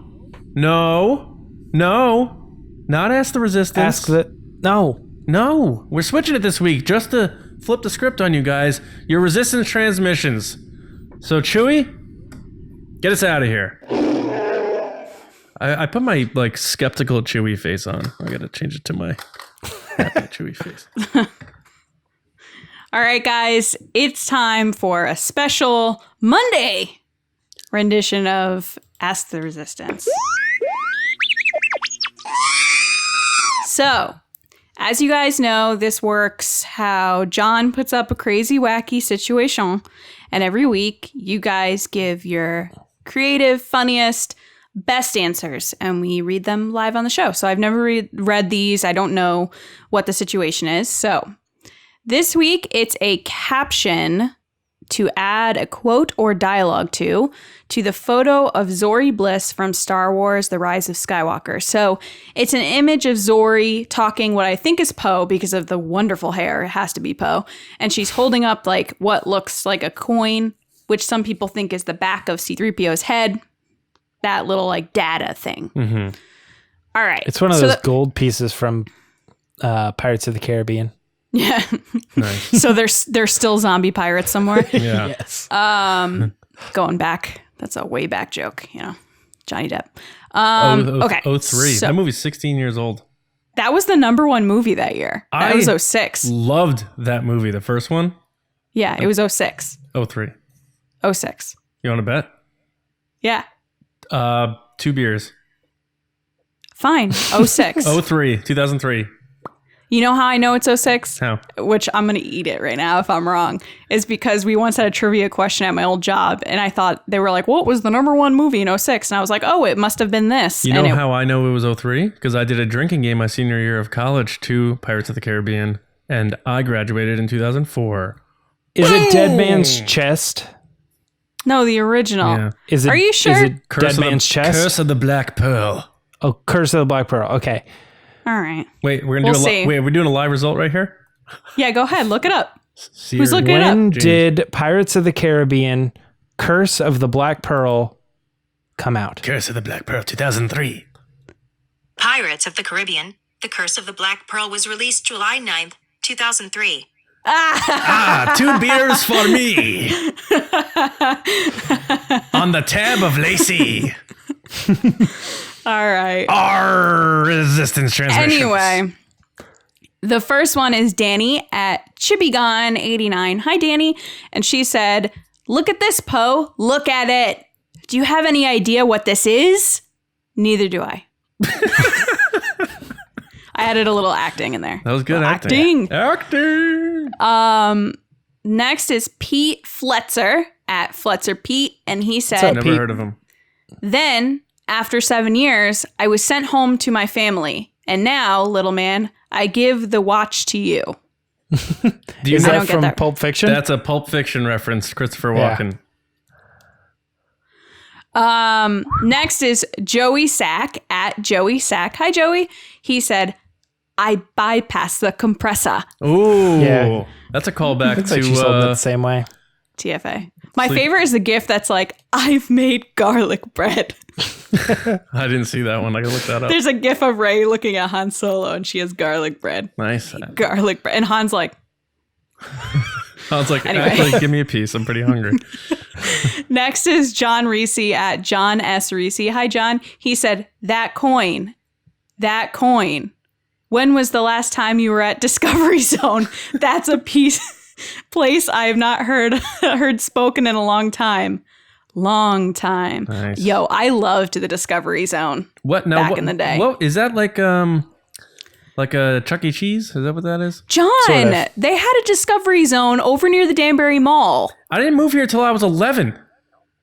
Ask the Resistance. No, we're switching it this week just to flip the script on you guys. Your Resistance transmissions. So Chewie, get us out of here. I put my like skeptical Chewie face on. I gotta change it to my happy Chewie face. All right, guys, it's time for a special Monday rendition of Ask the Resistance. So, as you guys know, this works how John puts up a crazy, wacky situation, and every week you guys give your creative, funniest, best answers, and we read them live on the show. So I've never read these. I don't know what the situation is. So this week, it's a caption to add a quote or dialogue to the photo of Zori Bliss from Star Wars: The Rise of Skywalker. So it's an image of Zori talking what I think is Poe because of the wonderful hair. It has to be Poe. And she's holding up like what looks like a coin, which some people think is the back of C-3PO's head. That little like data thing. Mm-hmm. All right. It's one of those gold pieces from Pirates of the Caribbean. Yeah. Nice. So there's still zombie pirates somewhere. Yeah. Yes. Going back. That's a way back joke, Johnny Depp. Okay. 03. So That movie's 16 years old. that was the number one movie that year. That was 06. Loved that movie. The first one? Yeah, it was 06. 03. 06. You want to bet? Yeah. 2 beers. Fine. 06. 03. 2003. You know how I know it's 06? How? Which I'm going to eat it right now if I'm wrong, is because we once had a trivia question at my old job, and I thought they were like, what was the number one movie in 06? And I was like, oh, it must have been this. You know how I know it was 03? Because I did a drinking game my senior year of college to Pirates of the Caribbean, and I graduated in 2004. Is it Dead Man's Chest? No, the original. Yeah. Is it? Are you sure? Is it Dead Man's Chest? Curse of the Black Pearl. Oh, Curse of the Black Pearl. Okay. All right. Wait, we're gonna We'll do see. wait, we're doing a live result right here? Yeah, go ahead. Look it up. See Who's your- looking it up? When James. did Pirates of the Caribbean Curse of the Black Pearl come out? Curse of the Black Pearl, 2003. Pirates of the Caribbean, The Curse of the Black Pearl was released July 9th, 2003. 2 beers for me. On the tab of Lacey. All right. Our resistance transmissions. Anyway, the first one is Danny at Chibigon89. Hi, Danny. And she said, look at this, Poe. Look at it. Do you have any idea what this is? Neither do I. I added a little acting in there. That was good acting. Acting. Acting. Next is Pete Fletzer at Fletzer Pete. And he said, Never Pete? heard of him. then, after 7 years, I was sent home to my family. And now, little man, I give the watch to you. Do you Is I know don't that get from that. Pulp Fiction? that's a Pulp Fiction reference, Christopher Yeah. Walken. Next is Joey Sack at Joey Sack. Hi, Joey. He said, I bypassed the compressor. Ooh. Yeah. That's a callback Looks to like she sold it the same way. TFA. My favorite is the gif that's like, I've made garlic bread. I didn't see that one. I can look that up. There's a gif of Rey looking at Han Solo and she has garlic bread. Nice. Garlic bread. And Han's like, I was like, Anyway. actually, give me a piece. I'm pretty hungry. next is John Reese at John S. Reese. Hi, John. He said, that coin. When was the last time you were at Discovery Zone? That's a place I have not heard spoken in a long time. Nice. Yo, I loved the Discovery Zone. What now? Back what, in the day. What is that like a Chuck E. Cheese? Is that what that is? John, Sort of. they had a Discovery Zone over near the Danbury Mall. I didn't move here till I was 11.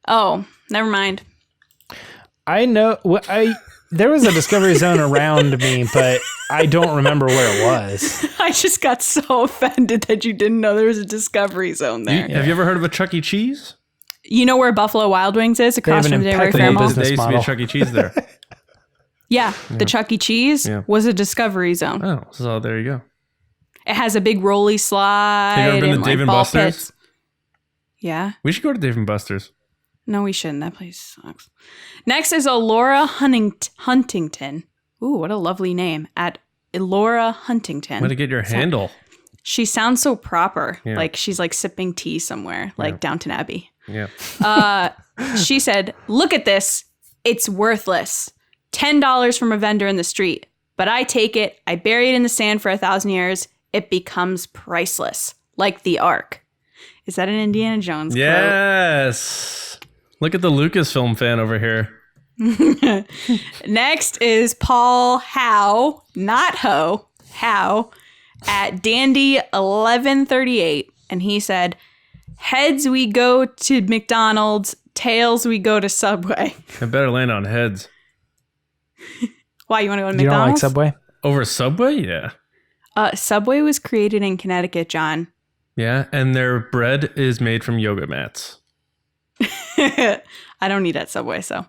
Oh, never mind. I know. There was a Discovery Zone around me, but I don't remember where it was. I just got so offended that you didn't know there was a Discovery Zone there. Have you ever heard of a Chuck E. Cheese? You know where Buffalo Wild Wings is? Across have an from the Danbury impeccable Fair Mall? business There used to be a model. Chuck E. Cheese there. Yeah, the Chuck E. Cheese Yeah. was a Discovery Zone. Oh, so there you go. It has a big rolly slide. Have you ever been and, to Dave like, and ball Buster's? pits. Yeah. We should go to Dave and Buster's. No, we shouldn't. That place sucks. Next is Elora Huntington. Ooh, what a lovely name. At Elora Huntington. Way to get your handle. She sounds so proper. Yeah. Like she's like sipping tea somewhere, like Downton Abbey. Yeah. She said, look at this. It's worthless. $10 from a vendor in the street. But I take it, I bury it in the sand for 1,000 years. It becomes priceless. Like the Ark. Is that an Indiana Jones quote? Yes. Look at the Lucasfilm fan over here. Next is Paul Howe, not Ho, Howe, at Dandy 1138. And he said, heads we go to McDonald's, tails we go to Subway. I better land on heads. Why, you want to go to You don't like McDonald's? Subway? Over Subway? Yeah. Subway was created in Connecticut, John. Yeah. And their bread is made from yoga mats. I don't eat at Subway, so.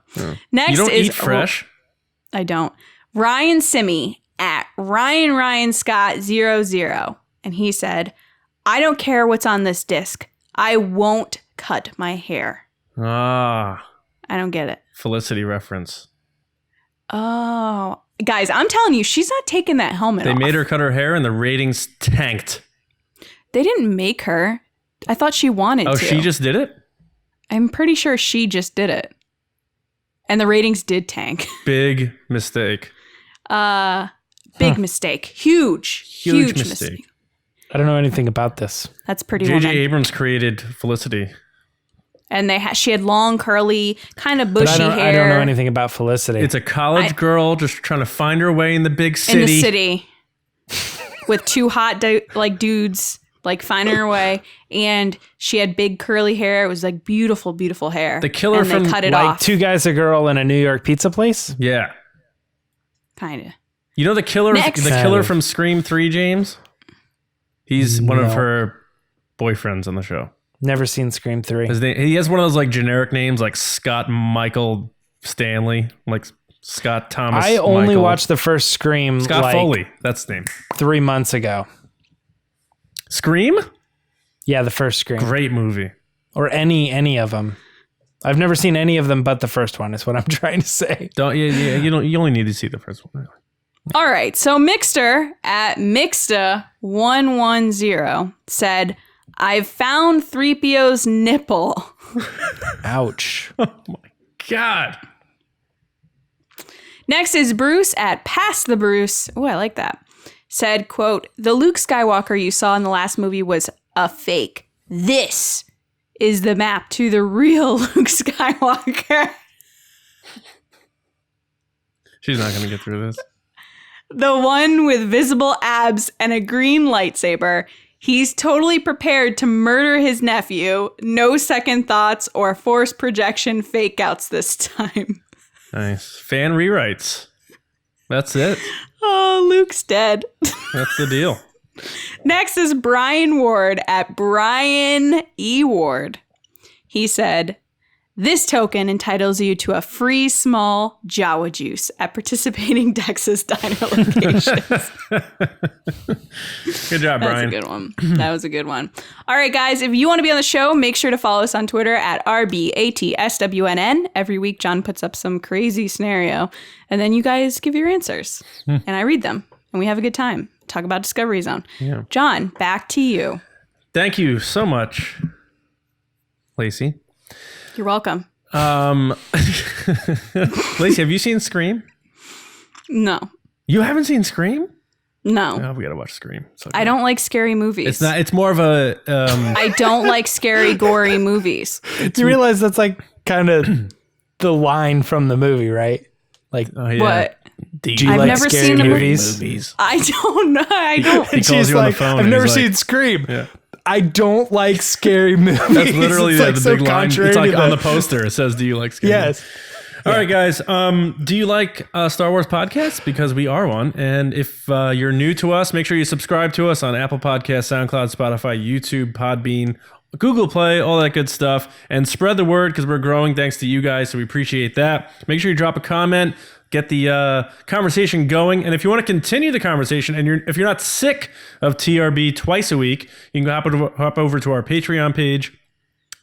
Next You don't is eat fresh? I don't. Ryan Simi at Ryan Scott 00. And he said, I don't care what's on this disc. I won't cut my hair. Ah. I don't get it. Felicity reference. Oh. Guys, I'm telling you, she's not taking that helmet They off. made her cut her hair and the ratings tanked. They didn't make her. I thought she wanted to. Oh, she just did it? I'm pretty sure she just did it. And the ratings did tank. Big mistake. Big mistake. Huge mistake. I don't know anything about this. That's pretty J.J. woman. Abrams created Felicity. And she had long, curly, kind of bushy hair. I don't know anything about Felicity. It's a college girl just trying to find her way in the big city. In the city. With two hot dudes like finding her way. And she had big curly hair. It was like beautiful, beautiful hair. The killer and from they cut it like off. two guys, a girl in a New York pizza place. Yeah. Kind of. You know the killer from Scream 3, James? He's one of her boyfriends on the show. Never seen Scream 3. He has one of those like generic names like Scott Michael Stanley, like Scott Thomas. I only Michael. watched the first Scream. Scott Foley. That's his name. 3 months ago. Scream? Yeah, the first Scream. Great movie. Or any of them. I've never seen any of them but the first one. Is what I'm trying to say. You only need to see the first one. All right. So Mixter at Mixta110 said, I've found 3PO's nipple. Ouch. Oh my God. Next is Bruce at Past the Bruce. Oh, I like that. Said, quote, the Luke Skywalker you saw in the last movie was a fake. This is the map to the real Luke Skywalker. She's not going to get through this. The one with visible abs and a green lightsaber. He's totally prepared to murder his nephew. No second thoughts or force projection fake outs this time. Nice. Fan rewrites. That's it. Oh, Luke's dead. That's the deal. Next is Brian Ward at Brian E. Ward. He said, this token entitles you to a free small Jawa juice at participating Texas diner locations. Good job, Brian. That's a good one. That was a good one. All right, guys, if you want to be on the show, make sure to follow us on Twitter at RBATSWNN. Every week, John puts up some crazy scenario, and then you guys give your answers, and I read them, and we have a good time. Talk about Discovery Zone. Yeah. John, back to you. Thank you so much, Lacey. You're welcome. Lacey, have you seen Scream? No. You haven't seen Scream? No. Oh, we gotta watch Scream. I don't like scary movies. It's not. It's more of a. I don't like scary, gory movies. You realize that's like kind of the line from the movie, right? Like, what? Do you I've like never scary seen movies? I don't know. I don't. He calls you on the phone. I've and never he's seen like, Scream. Yeah. I don't like scary movies. That's literally it's like the so big line. contrary It's like to on the the poster. It says, "Do you like scary?" Yes. All right, guys. Do you like Star Wars podcasts? Because we are one. And if you're new to us, make sure you subscribe to us on Apple Podcasts, SoundCloud, Spotify, YouTube, Podbean, Google Play, all that good stuff. And spread the word because we're growing thanks to you guys. So we appreciate that. Make sure you drop a comment. Get the conversation going. And if you want to continue the conversation and if you're not sick of TRB twice a week, you can hop over to our Patreon page.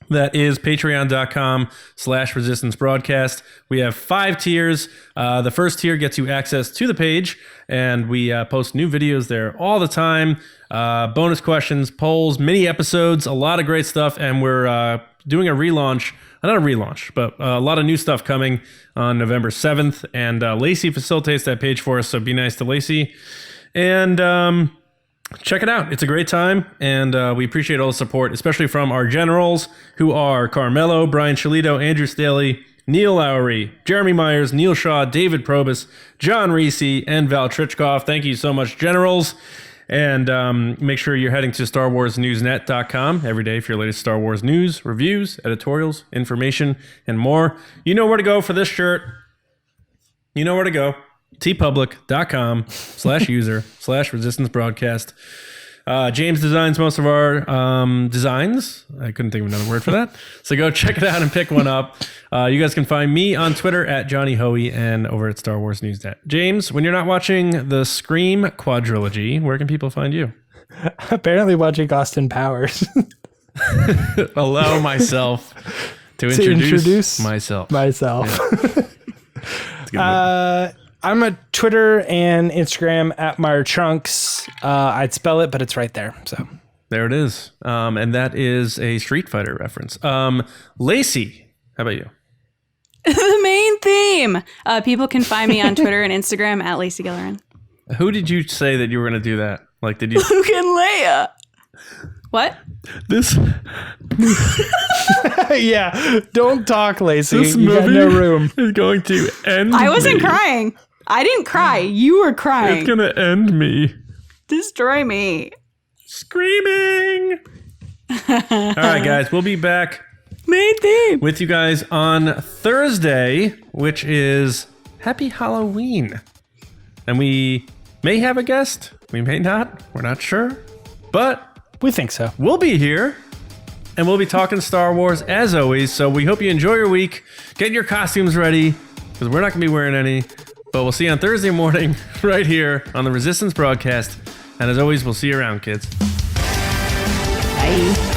That is patreon.com/resistance broadcast. We have 5 tiers. The first tier gets you access to the page, and we post new videos there all the time. Bonus questions, polls, mini episodes, a lot of great stuff. And we're doing a relaunch. Not a relaunch, but a lot of new stuff coming on November 7th. And Lacey facilitates that page for us, so be nice to Lacey. And check it out. It's a great time, and we appreciate all the support, especially from our generals, who are Carmelo, Brian Shalito, Andrew Staley, Neil Lowry, Jeremy Myers, Neil Shaw, David Probus, John Reese, and Val Trichkoff. Thank you so much, generals. And make sure you're heading to StarWarsNewsNet.com every day for your latest Star Wars news, reviews, editorials, information, and more. You know where to go for this shirt. You know where to go. tpublic.com/user/resistance broadcast. James designs most of our designs. I couldn't think of another word for that. So go check it out and pick one up. You guys can find me on Twitter at Johnny Hoey and over at Star Wars Newsnet. James, when you're not watching the Scream quadrilogy, where can people find you? Apparently watching Austin Powers. Allow myself to introduce myself. Yeah. I'm at Twitter and Instagram at Meyer Trunks. I'd spell it, but it's right there. So There it is. And that is a Street Fighter reference. Lacey, how about you? The main theme. People can find me on Twitter and Instagram at Lacey Gillerin. Who did you say that you were going to do that? Like, did you? Luke and Leia. What? This Yeah, don't talk, Lacey. this You got movie no room. is going to end I wasn't me. crying. I didn't cry. You were crying. It's going to end me. Destroy me. Screaming. All right, guys, we'll be back Main theme. with you guys on Thursday, which is Happy Halloween. And we may have a guest. We may not. We're not sure. But We think so. we'll be here. And we'll be talking Star Wars as always. So we hope you enjoy your week. Get your costumes ready, because we're not going to be wearing any. But we'll see you on Thursday morning right here on the Resistance broadcast. And as always, we'll see you around, kids. Bye.